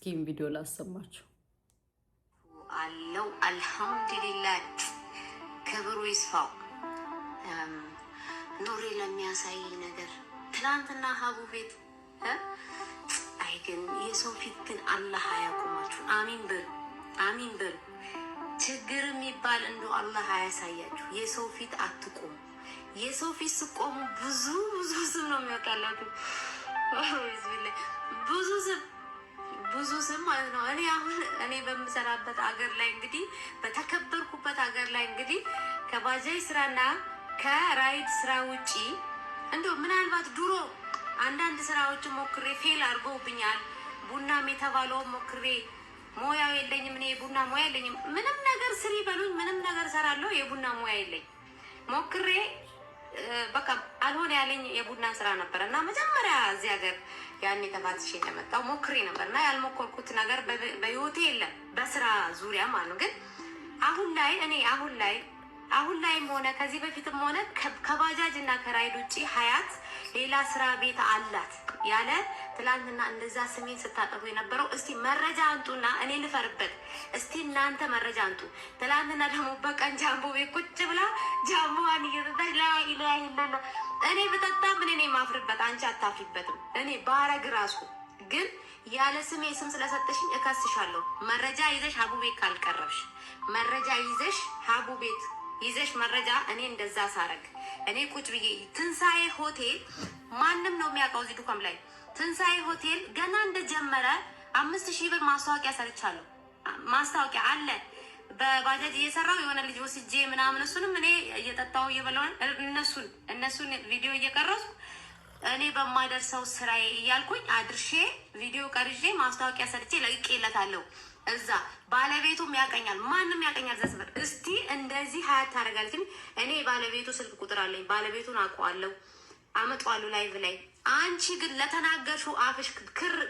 እስኪም ቪዲዮ ላሰማችሁ አለው። አልሐምዱሊላህ ክብሩ ይስፋው። ኑሬ ለሚያሳይ ነገር ትናንትና ሀቡ ቤት አይ ግን የሰው ፊት ግን አላህ አያቆማችሁ። አሚን በሉ፣ አሚን በሉ። ችግር የሚባል እንደው አላህ አያሳያችሁ። የሰው ፊት አትቆሙ። የሰው ፊት ስቆሙ ብዙ ስም ነው የሚወጣላችሁ። ብዙ ስም ማለት ነው። እኔ በምሰራበት አገር ላይ እንግዲህ በተከበርኩበት አገር ላይ እንግዲህ ከባጃጅ ስራና ከራይድ ስራ ውጪ እንደው ምናልባት ድሮ አንዳንድ ስራዎችን ሞክሬ ፌል አድርገውብኛል። ቡናም የተባለው ሞክሬ ሞያው የለኝም። እኔ የቡና ሞያ የለኝም። ምንም ነገር ስሪ በሉኝ፣ ምንም ነገር ሰራለሁ። የቡና ሞያ የለኝ። ሞክሬ በቃ አልሆነ ያለኝ የቡና ስራ ነበር እና መጀመሪያ እዚህ ሀገር ያኔ ተፋትሼ እንደመጣሁ ሞክሬ ነበር እና ያልሞከርኩት ነገር በህይወቴ የለም፣ በስራ ዙሪያ ማለት ነው። ግን አሁን ላይም ሆነ ከዚህ በፊትም ሆነ ከባጃጅ እና ከራይድ ውጭ ሀያት ሌላ ስራ ቤት አላት ያለ ትላንትና እንደዛ ስሜን ስታጠፉ የነበረው እስቲ መረጃ አንጡና እኔ ልፈርበት። እስቲ እናንተ መረጃ አንጡ። ትላንትና ደግሞ በቀን ጃምቦ ቤት ቁጭ ብላ ጃምቦዋን እየጠጣች ላይላይላ እኔ ብጠጣ ምን እኔ ማፍርበት፣ አንቺ አታፍሪበትም። እኔ ባረግ ራሱ ግን ያለ ስሜ ስም ስለሰጠሽኝ እከስሻለሁ። መረጃ ይዘሽ ሀቡ ቤት ካልቀረብሽ፣ መረጃ ይዘሽ ሀቡ ቤት ይዘሽ መረጃ እኔ እንደዛ ሳረግ እኔ ቁጭ ብዬ ትንሳኤ ሆቴል ማንም ነው የሚያውቀው እዚህ ዱካም ላይ ትንሳኤ ሆቴል ገና እንደጀመረ 5000 ብር ማስታወቂያ ሰርቻለሁ። ማስታወቂያ አለ በባጃጅ እየሰራው የሆነ ልጅ ወስጄ ምናምን እሱንም እኔ እየጠጣው እየበላው እነሱን ቪዲዮ እየቀረጽኩ እኔ በማደርሰው ስራዬ እያልኩኝ አድርሼ ቪዲዮ ቀርጬ ማስታወቂያ ሰርቼ ለቅቄለታለሁ። እዛ ባለቤቱም ያቀኛል፣ ማንም ያቀኛል። ዘስበር እስቲ እንደዚህ ሀያት ታደርጋለች። እኔ ባለቤቱ ስልክ ቁጥር አለኝ፣ ባለቤቱን አውቀዋለሁ፣ አመጣዋለሁ ላይቭ ላይ። አንቺ ግን ለተናገርሽው አፍሽ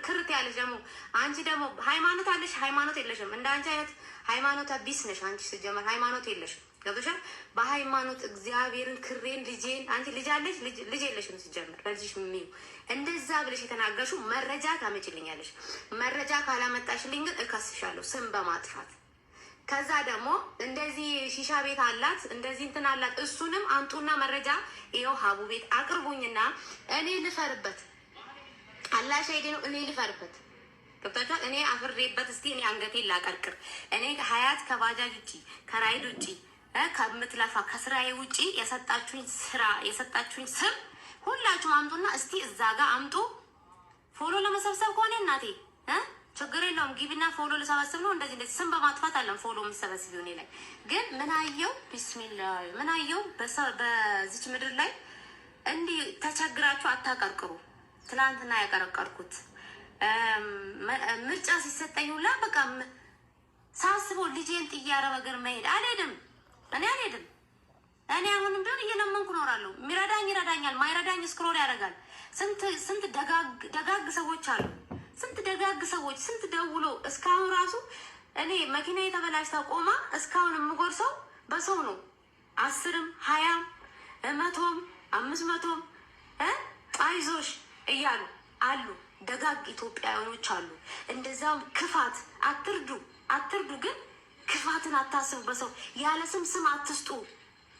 ክርት ያለሽ ደግሞ አንቺ ደግሞ ሃይማኖት አለሽ፣ ሃይማኖት የለሽም። እንደ አንቺ አይነት ሃይማኖት ቢስ ነሽ አንቺ። ስጀመር ሃይማኖት የለሽም። ገብቶሻል? በሃይማኖት እግዚአብሔርን ክሬን ልጄን አንቺ ልጅ አለሽ፣ ልጅ የለሽም። ስጀመር ለልጅሽ የሚዩ እንደዛ ብለሽ የተናገርሽው መረጃ ታመጭልኛለሽ። መረጃ ካላመጣሽልኝ ግን እከስሻለሁ ስም በማጥፋት። ከዛ ደግሞ እንደዚህ ሺሻ ቤት አላት፣ እንደዚህ እንትን አላት። እሱንም አንጡና መረጃ ይኸው ሀቡ ቤት አቅርቡኝና እኔ ልፈርበት። አላሽ አይዴ ነው እኔ ልፈርበት። ገብታችኋል? እኔ አፍሬበት እስቲ እኔ አንገቴን ላቀርቅር። እኔ ሀያት ከባጃጅ ውጪ ከራይድ ውጪ ከምትለፋ ከስራዬ ውጪ የሰጣችሁኝ ስም ሁላችሁም አምጡና እስቲ እዛ ጋር አምጡ። ፎሎ ለመሰብሰብ ከሆነ እናቴ ችግር የለውም። ጊቢና ፎሎ ልሰበስብ ነው። እንደዚህ ስም በማጥፋት አለም ፎሎ የምሰበስብ ሆኔ ላይ ግን ምናየው ቢስሚላ ምናየው በዚች ምድር ላይ እንዲህ ተቸግራችሁ አታቀርቅሩ። ትላንትና ያቀረቀርኩት ምርጫ ሲሰጠኝ ሁላ በቃ ሳስበው ልጄን ጥዬ አረብ ሀገር መሄድ አልሄድም። እኔ አሁንም ቢሆን እየለመንኩ እኖራለሁ። የሚረዳኝ ይረዳኛል፣ ማይረዳኝ ስክሮል ያደርጋል። ስንት ደጋግ ሰዎች አሉ። ስንት ደውሎ እስካሁን ራሱ እኔ መኪና የተበላሽታ ቆማ እስካሁን የምጎርሰው በሰው ነው። 10ም 20ም 100ም 500ም አይዞሽ እያሉ አሉ። ደጋግ ኢትዮጵያውያኖች አሉ። እንደዛውም ክፋት አትርዱ፣ ግን ክፋትን አታስቡ። በሰው ያለ ስም አትስጡ።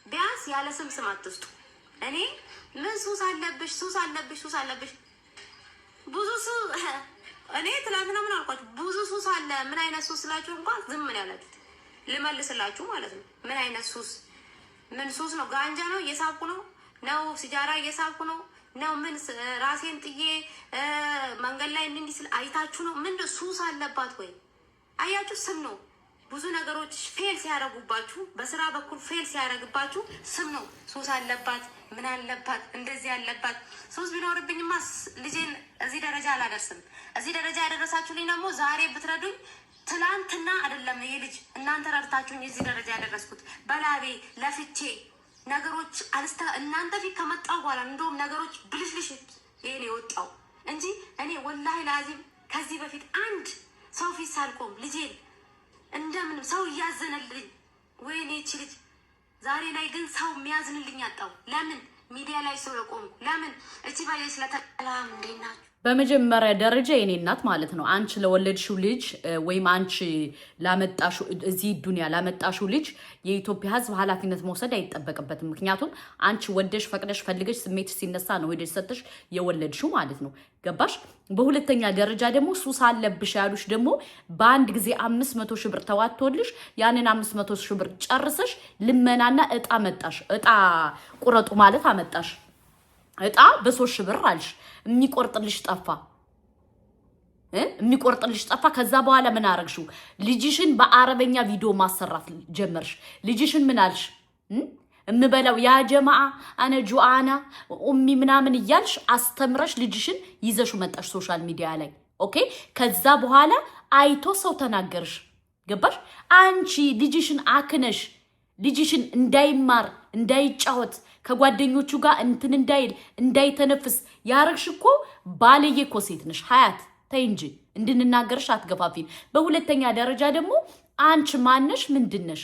ቢያንስ ያለ ስም አትስጡ። እኔ ምን ሱስ አለብሽ ብዙ እኔ ትላንትና ምን አልኳችሁ? ብዙ ሱስ አለ። ምን አይነት ሱስ ስላችሁ እንኳን ዝም ምን ያላችሁት ልመልስላችሁ ማለት ነው። ምን አይነት ሱስ? ምን ሱስ ነው? ጋንጃ ነው እየሳብኩ ነው ሲጃራ እየሳብኩ ነው ምን ራሴን ጥዬ መንገድ ላይ እንዲህ ስል አይታችሁ ነው? ምን ሱስ አለባት ወይ? አያችሁ፣ ስም ነው። ብዙ ነገሮች ፌል ሲያደርጉባችሁ፣ በስራ በኩል ፌል ሲያደርግባችሁ ስም ነው። ሱስ አለባት፣ ምን አለባት፣ እንደዚህ አለባት። ሱስ ቢኖርብኝማ ልጄን እዚህ ደረጃ አላደርስም። እዚህ ደረጃ ያደረሳችሁልኝ ደግሞ ዛሬ ብትረዱኝ፣ ትላንትና አይደለም ይሄ ልጅ እናንተ ረድታችሁኝ እዚህ ደረጃ ያደረስኩት በላቤ ለፍቼ ነገሮች እናንተ ፊት ከመጣው በኋላ እንደውም ነገሮች ብልሽልሽ ይሄን የወጣው እንጂ እኔ ወላሂ ላዚም ከዚህ በፊት አንድ ሰው ፊት ሳልቆም ልጄን እንደምንም ሰው እያዘነልኝ ወይኔ እቺ ልጅ ዛሬ ላይ ግን ሰው የሚያዝንልኝ አጣው። ለምን ሚዲያ ላይ ሰው የቆምኩ ለምን እቺ ባይ ስለተላም እንዴት ናችሁ? በመጀመሪያ ደረጃ የኔ እናት ማለት ነው አንቺ ለወለድሽው ልጅ ወይም አንቺ ላመጣሽው እዚህ ዱንያ ላመጣሽው ልጅ የኢትዮጵያ ሕዝብ ኃላፊነት መውሰድ አይጠበቅበትም። ምክንያቱም አንቺ ወደሽ ፈቅደሽ ፈልገሽ ስሜትሽ ሲነሳ ነው ሄደሽ ሰጥሽ የወለድሽው ማለት ነው። ገባሽ? በሁለተኛ ደረጃ ደግሞ ሱስ አለብሽ ያሉሽ ደግሞ በአንድ ጊዜ 500 ሺህ ብር ተዋጥቶልሽ ያንን 500 ሺህ ብር ጨርሰሽ ልመናና እጣ መጣሽ። እጣ ቁረጡ ማለት አመጣሽ። እጣ በ3 ሺህ ብር አልሽ። የሚቆርጥልሽ ጠፋ። ከዛ በኋላ ምን አረግሽው? ልጅሽን በአረበኛ ቪዲዮ ማሰራት ጀመርሽ። ልጅሽን ምን አልሽ? እምበላው ያ ጀማዓ አነ ጁአና ኡሚ ምናምን እያልሽ አስተምረሽ ልጅሽን ይዘሽ መጣሽ ሶሻል ሚዲያ ላይ። ኦኬ። ከዛ በኋላ አይቶ ሰው ተናገርሽ። ገባሽ? አንቺ ልጅሽን አክነሽ ልጅሽን እንዳይማር እንዳይጫወት ከጓደኞቹ ጋር እንትን እንዳይል እንዳይተነፍስ ያረግሽ እኮ ባለየ እኮ ሴት ነሽ። ሀያት ተይ እንጂ እንድንናገርሽ አትገፋፊን። በሁለተኛ ደረጃ ደግሞ አንቺ ማነሽ? ምንድነሽ?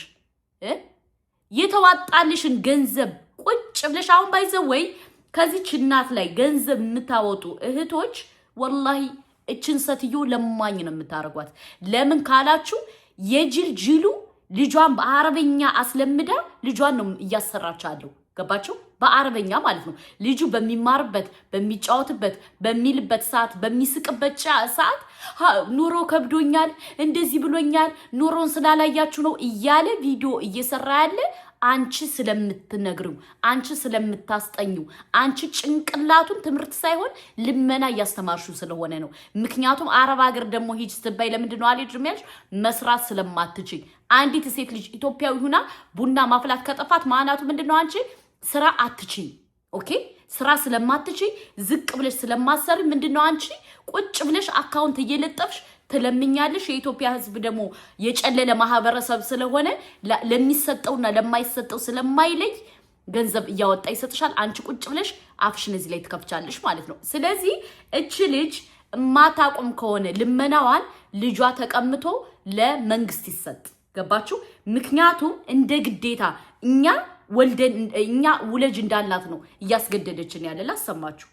የተዋጣልሽን ገንዘብ ቁጭ ብለሽ አሁን ባይዘው ወይ ከዚች እናት ላይ ገንዘብ የምታወጡ እህቶች ወላሂ እችን ሴትዮ ለማኝ ነው የምታረጓት። ለምን ካላችሁ የጅል ጅሉ ልጇን በአረበኛ አስለምዳ ልጇን ነው እያሰራቻለሁ። ገባችሁ? በአረበኛ ማለት ነው። ልጁ በሚማርበት በሚጫወትበት በሚልበት ሰዓት በሚስቅበት ሰዓት ኑሮ ከብዶኛል እንደዚህ ብሎኛል ኑሮን ስላላያችሁ ነው እያለ ቪዲዮ እየሰራ ያለ አንቺ ስለምትነግሩ አንቺ ስለምታስጠኙ አንቺ ጭንቅላቱን ትምህርት ሳይሆን ልመና እያስተማርሹ ስለሆነ ነው። ምክንያቱም አረብ ሀገር ደግሞ ሂጅ ስትባይ ለምንድን ነው አልሄድም ያልሽ? መስራት ስለማትችይ። አንዲት ሴት ልጅ ኢትዮጵያዊ ሁና ቡና ማፍላት ከጠፋት ማናቱ ምንድን ነው? አንቺ ስራ አትችይ። ኦኬ፣ ስራ ስለማትችይ ዝቅ ብለሽ ስለማሰሪ ምንድን ነው አንቺ ቁጭ ብለሽ አካውንት እየለጠፍሽ ትለምኛለሽ። የኢትዮጵያ ሕዝብ ደግሞ የጨለለ ማህበረሰብ ስለሆነ ለሚሰጠውና ለማይሰጠው ስለማይለይ ገንዘብ እያወጣ ይሰጥሻል። አንቺ ቁጭ ብለሽ አፍሽን እዚህ ላይ ትከፍቻለሽ ማለት ነው። ስለዚህ እቺ ልጅ ማታቆም ከሆነ ልመናዋን ልጇ ተቀምቶ ለመንግስት ይሰጥ። ገባችሁ? ምክንያቱም እንደ ግዴታ እኛ ውለጅ እንዳላት ነው እያስገደደችን ያለ። ላሰማችሁ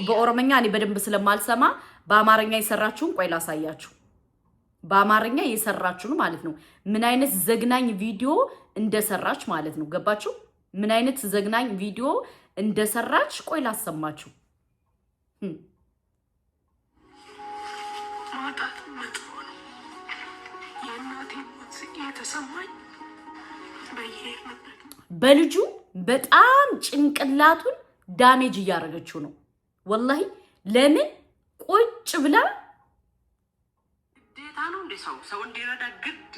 በኦሮምኛ እኔ በደንብ ስለማልሰማ በአማርኛ የሰራችሁን ቆይ ላሳያችሁ። በአማርኛ የሰራችሁን ማለት ነው ምን አይነት ዘግናኝ ቪዲዮ እንደሰራች ማለት ነው። ገባችሁ? ምን አይነት ዘግናኝ ቪዲዮ እንደሰራች ቆይ ላሰማችሁ። ማጣት መጥፎ ነው። የእናቴ ሞት የተሰማኝ በልጁ በጣም ጭንቅላቱን ዳሜጅ እያደረገችው ነው። ወላሂ ለምን ቁጭ ብላ ግዴታ ነው እንደ ሰው እንዲረዳ ግድ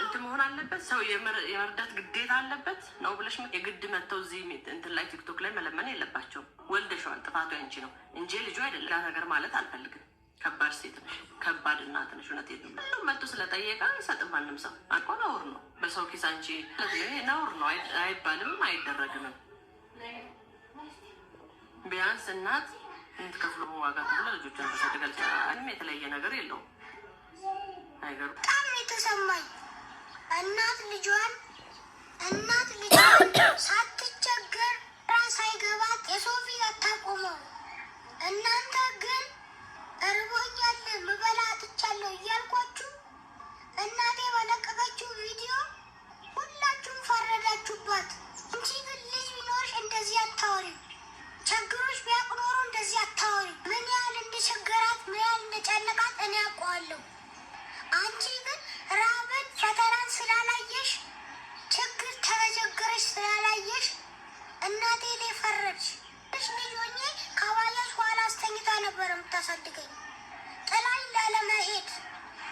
እንትን መሆን አለበት። ሰው የመርዳት ግዴታ አለበት ነው ብለሽ የግድ መተው እዚህ እንትን ላይ ቲክቶክ ላይ መለመን የለባቸውም። ወልደሽዋል፣ ጥፋቱ ያንቺ ነው እንጂ ልጁ አይደለም። ነገር ማለት አልፈልግም። ከባድ ሴት ነሽ፣ ከባድ እናት ነሽ። እውነቴን ነው። ሁሉም መጥቶ ስለጠየቀ አይሰጥም ማንም ሰው። አቆ ነውር ነው። በሰው ኪስ አንቺ ነውር ነው አይባልም፣ አይደረግም። ቢያንስ እናት የምትከፍለው ዋጋ ተብሎ ልጆቿን ተሰደገልቻ ምንም የተለየ ነገር የለውም። አይገርም? በጣም የተሰማኝ እናት ልጇን ሳትቸገር ራስ አይገባት የሰው ፊት አታቆመው። እናንተ ግን እርቦኛል ምበላ አጥቻለሁ እያልኳችሁ እናቴ በለቀቀችው ቪዲዮ ሁላችሁም ፈረዳችሁባት። እንጂ ግን ልጅ ቢኖርሽ እንደዚህ አታወሪም። ችግሮች ቢያውቅ ኖሮ እንደዚህ አታወሪም። ምን ያህል እንደቸገራት ምን ያህል እንደጨነቃት እኔ አውቀዋለሁ። አንቺ ግን ራብን ፈተናን ስላላየሽ ችግር ተቸገረሽ ስላላየሽ እናቴ ላይ ፈረድሽ። ልጅ ሆኜ ከባጃጅ ኋላ አስተኝታ ነበር የምታሳድገኝ። ጥላኝ ላለመሄድ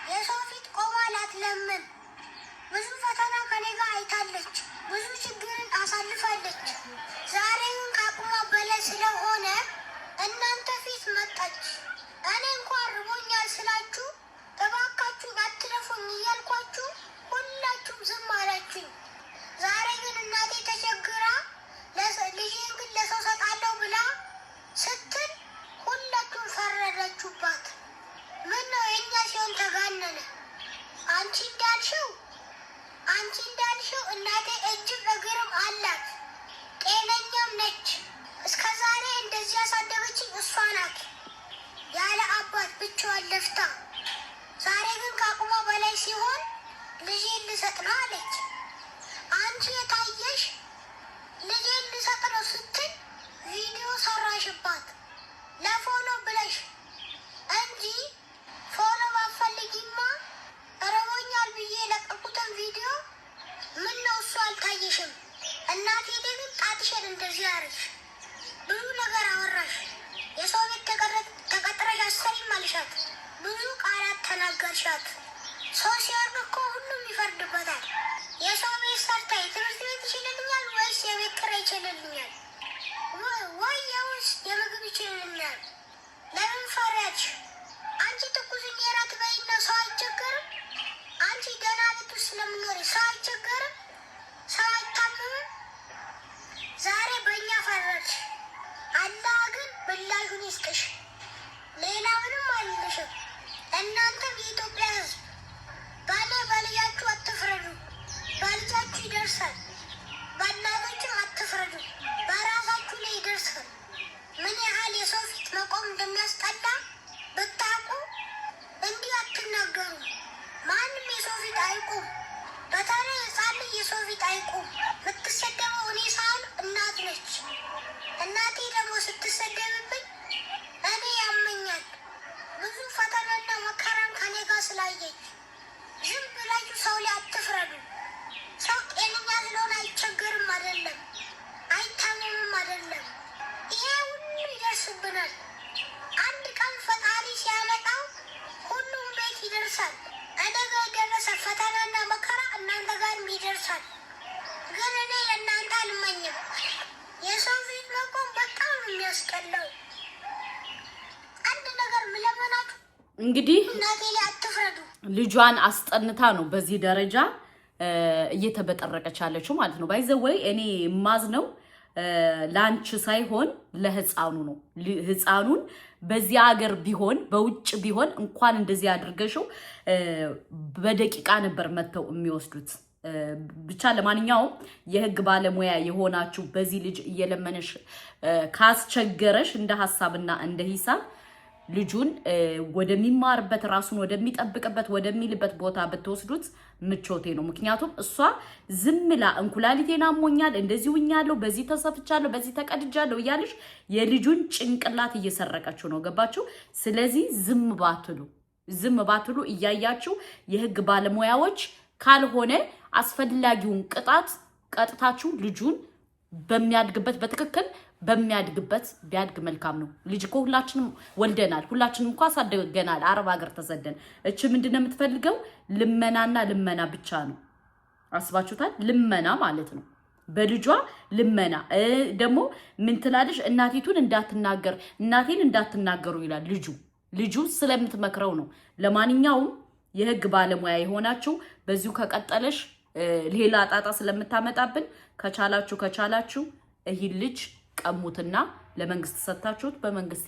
የሰው ፊት ቆማ ላትለምን ብዙ ፈተና ከኔ ጋር አይታለች። ብዙ ችግርን አሳልፋለች። ዛሬ ግን ከአቅሟ በላይ ስለሆነ እናንተ ፊት መጣች። እኔ እንኳን ርቦኛል ስላችሁ እባካችሁን አትለፉኝ እያልኳችሁ ሁላችሁም ዝም አላችሁኝ። ዛሬ ግን እናቴ ተቸግራ ልጄን ግን ለሰው ሰጣለሁ ብላ ስትል ሁላችሁም ፈረዳችሁባት። ምን ነው የእኛ ሲሆን ተጋነነ። አንቺ እንዳልሽው እናቴ አስገብቼዋለሁ ለፍታ። ዛሬ ግን ከአቅሟ በላይ ሲሆን ልጄን ልሰጥ ነው አለች። አንቺ የታየሽ ልጄን ልሰጥ ነው ስትል ቪዲዮ ሰራሽባት ለፎሎ ብለሽ እንጂ ፎሎ ባፈልጊማ እረቦኛል ብዬ የለቀቁትን ቪዲዮ ምን ነው እሱ አልታየሽም? እናቴ ግን ጣትሽን እንደዚህ አርሽ ብዙ ነገር አወራሽ። የሰው ቤት ተቀጥረሽ አሰሪም አልሻት፣ ብዙ ቃላት ተናገርሻት። ሰው ሲወርድ እኮ ሁሉም ይፈርድበታል። የሰው ቤት ሰርታ የትምህርት ቤት ይችልልኛል ወይስ የቤት ኪራይ ይችልልኛል? ወይ የውስ የምግብ ይችልልኛል? ለምን ፈራች? አንቺ ትኩስ እንጀራ ትበይና ሰው አይቸገርም? አንቺ ደህና ቤት ውስጥ ስለምኖሪ ሰው አይቸገርም? ሰው አይታመምም? ዛሬ በእኛ ፈረድሽ። አላህ ግን ብላሹን ይስጥሽ። ሌላ ምንም አልልሽም። እናንተም የኢትዮጵያ ሕዝብ በልጃችሁ አትፍረዱ። በልጃችሁ ይደርሳል። በእናቶችም አትፍረዱ። በራሳችሁ ላይ ይደርሳል። ምን ያህል የሰው ፊት መቆም እንደሚያስጠላ ብታውቁ እንዲህ አትናገሩ። ማንም የሰው ፊት አይቁም። በተለይ ሕፃን ልጅ የሰው ፊት አይቁም። የምትሰደበው እኔ ሳል እናት ነች። እናቴ ደግሞ ስትሰደብብኝ እኔ ያመኛል። ብዙ ፈተናና መከራን ከኔ ጋር ስላየች። ዝም ብላችሁ ሰው ላይ አትፍረዱ። ሰው ጤነኛ ስለሆነ አይቸገርም አይደለም፣ አይታመምም አይደለም። ይሄ ሁሉ ይደርስብናል። አንድ ቀን ፈጣሪ ሲያመጣው ሁሉም ቤት ይደርሳል። አደጋ የደረሰ ፈተናና መከራ እናንተ ጋርም ይደርሳል። ግን እኔ ለእናንተ አልመኝም። የሰው ፊት መቆም በጣም ነው የሚያስጠላው። አንድ ነገር ምለመናችሁ እንግዲህ እናቴ ላይ አትፍረዱ። ልጇን አስጠንታ ነው በዚህ ደረጃ እየተበጠረቀች ያለችው ማለት ነው። ባይዘወይ እኔ ማዝነው ላንቺ ሳይሆን ለህፃኑ ነው። ህፃኑን በዚህ ሀገር ቢሆን በውጭ ቢሆን እንኳን እንደዚህ አድርገሽው በደቂቃ ነበር መተው የሚወስዱት። ብቻ ለማንኛውም የህግ ባለሙያ የሆናችሁ በዚህ ልጅ እየለመነሽ ካስቸገረሽ እንደ ሐሳብና እንደ ሂሳብ ልጁን ወደሚማርበት ራሱን ወደሚጠብቅበት ወደሚልበት ቦታ ብትወስዱት ምቾቴ ነው። ምክንያቱም እሷ ዝምላ እንኩላሊቴን አሞኛል፣ እንደዚህ ውኛለሁ፣ በዚህ ተሰፍቻለሁ፣ በዚህ ተቀድጃለሁ እያለሽ የልጁን ጭንቅላት እየሰረቀችው ነው። ገባችሁ? ስለዚህ ዝም ባትሉ እያያችሁ የህግ ባለሙያዎች ካልሆነ አስፈላጊውን ቅጣት ቀጥታችሁ ልጁን በሚያድግበት በትክክል በሚያድግበት ቢያድግ መልካም ነው። ልጅ እኮ ሁላችንም ወልደናል፣ ሁላችንም እንኳን አሳደገናል። አረብ ሀገር ተሰደን እቺ ምንድነው የምትፈልገው? ልመናና ልመና ብቻ ነው። አስባችሁታል? ልመና ማለት ነው። በልጇ ልመና ደግሞ ምን ትላለሽ? እናቴን እንዳትናገሩ ይላል ልጁ ስለምትመክረው ነው። ለማንኛውም የህግ ባለሙያ የሆናችሁ በዚሁ ከቀጠለሽ ሌላ ጣጣ ስለምታመጣብን ከቻላችሁ ይህ ልጅ ቀሙትና ለመንግስት ሰጣችሁት በመንግስት